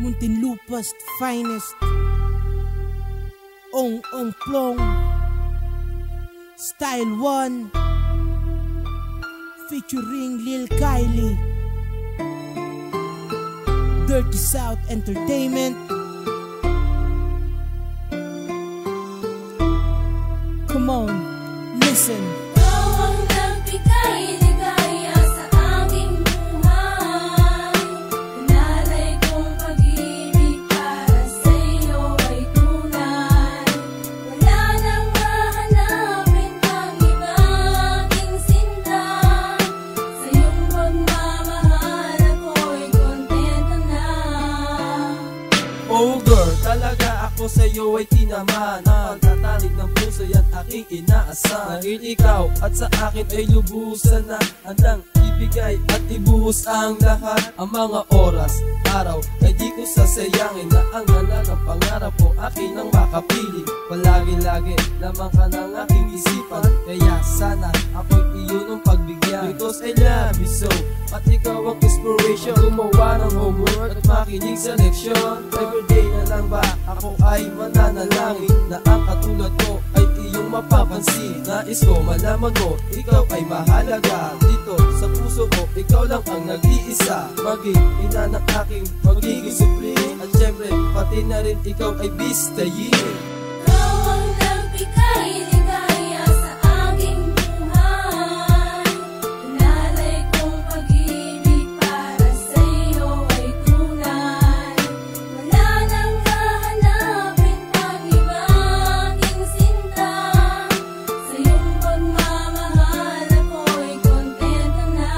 Muntinlupa's finest, Ong Plong, Style 1, featuring Lil Kylie, Dirty South Entertainment. Come on, listen. Oh girl, talaga ako sa'yo ay tinamaan. Pagtatalig ng puso yan aking inaasam. Dahil ikaw at sa akin ay lubusan na, handang ibigay at ibuhos ang lahat. Ang mga oras, araw ay di ko sasayangin, na ang halagang pangarap ko akin ang makapiling. Palagi-lagi lamang ka ng aking isipan, kaya sana ako'y iyon ang pagbigyan. Because I love you so, at ikaw ang inspiration. Gumawa ng homework at makinig sa leksyon. Everyday na lang ba ako ay mananalangin, na ang katulad ko ay iyong mapapansin. Nais ko malaman mo, ikaw ay mahalaga. Dito sa puso ko, ikaw lang ang nag-iisa. Maging ina ng aking magiging supling. At syempre, pati na rin ikaw ay bistayin. Ikaw ang nagbigay ligaya sa aking buhay. Inalay kong pag-ibig para sa iyo ay tunay. Wala nang hahanapin pang ibang sinta. Sa iyong pagmamahal ako'y kontento na.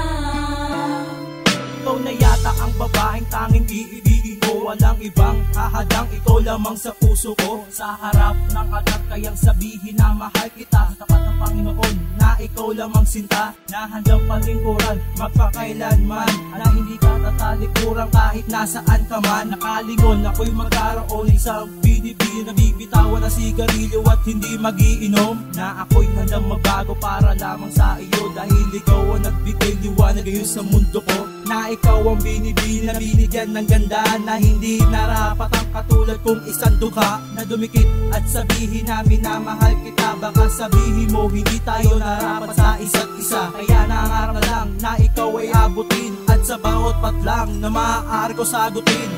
Ikaw na yata ang babaeng tanging iibigin ko. Walang ibang hahadang, ikaw lamang sa puso ko. Sa harap ng agad kayang sabihin na mahal kita. Sa tapat ng Panginoon na ikaw lamang sinta, na handang palingkuran magpakailanman, na hindi ka tatalikuran kahit nasaan ka man. Nakalingon ako'y magkaroon isang binibili na bibitawan na sigarilyo at hindi magiinom. Na ako'y handang magbago para lamang sa iyo, dahil ikaw ang nagbigay liwanag ngayon sa mundo ko. Na ikaw ang binibili na binigyan ng ganda, na hindi narapat ang katulad kong isang dukha na dumikit at sabihin namin na mahal kita. Baka sabihin mo hindi tayo narapat sa isa't isa, kaya nangarap na lang na ikaw ay abutin, at sa bawat patlang na maaari ko sagutin.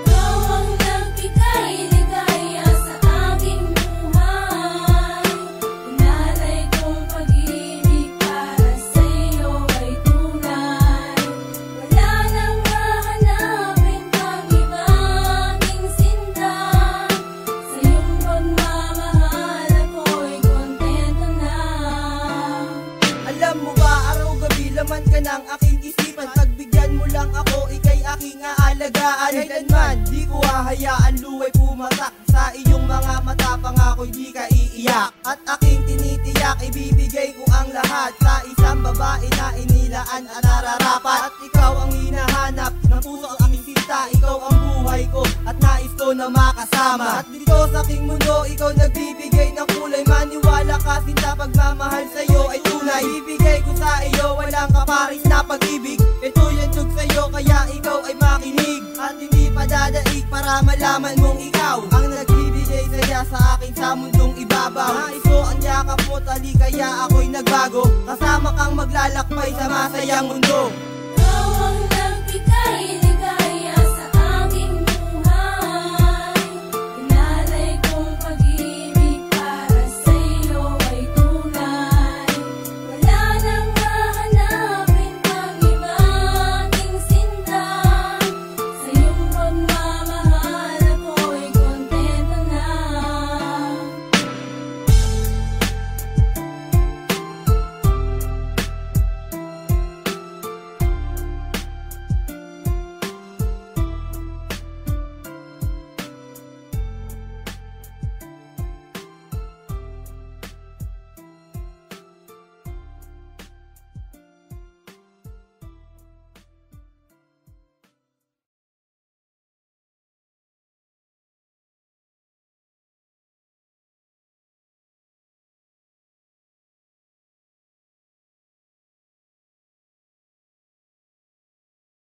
Ikaw ang nagbigay ligaya sa aking buhay. Inalay kong pag-ibig para sa iyo ay tunay. Wala nang hahanapin pang ibang sinta. Sa iyong pagmamahal ako'y kontento na. Alam mo ba, araw-gabi laman ka ng aking isipan. Pagbigyan mo lang ako, ika'y aking aalagaan. Kailanman di ko hahayaan luway pumatak sa iyong mga mata. Pangako'y di ka iiyak, at aking tinitiyak ibibigay ko ang lahat sa isang babae na inilaan at nararapat. At ikaw ang hinahanap ng puso ang aming sinta. Ikaw ang buhay ko at nais ko na makasama. At dito sa aking mundo, ikaw nagbibigay ng kulay. Maniwala ka sinta, pagmamahal sa'yo ay tunay. Ibigay ko sa iyo walang kaparis na pag-ibig. Ito yan dug sa'yo, kaya ikaw ay makinig. At hindi padadaig para malaman mong ikaw ang nagbibigay saya sa akin sa mundong ibabaw. Nais ko ang yakap mo, tali kaya ako'y nagbago. Kasama kang maglalakbay sa masayang mundo. Ikaw ang nagbigay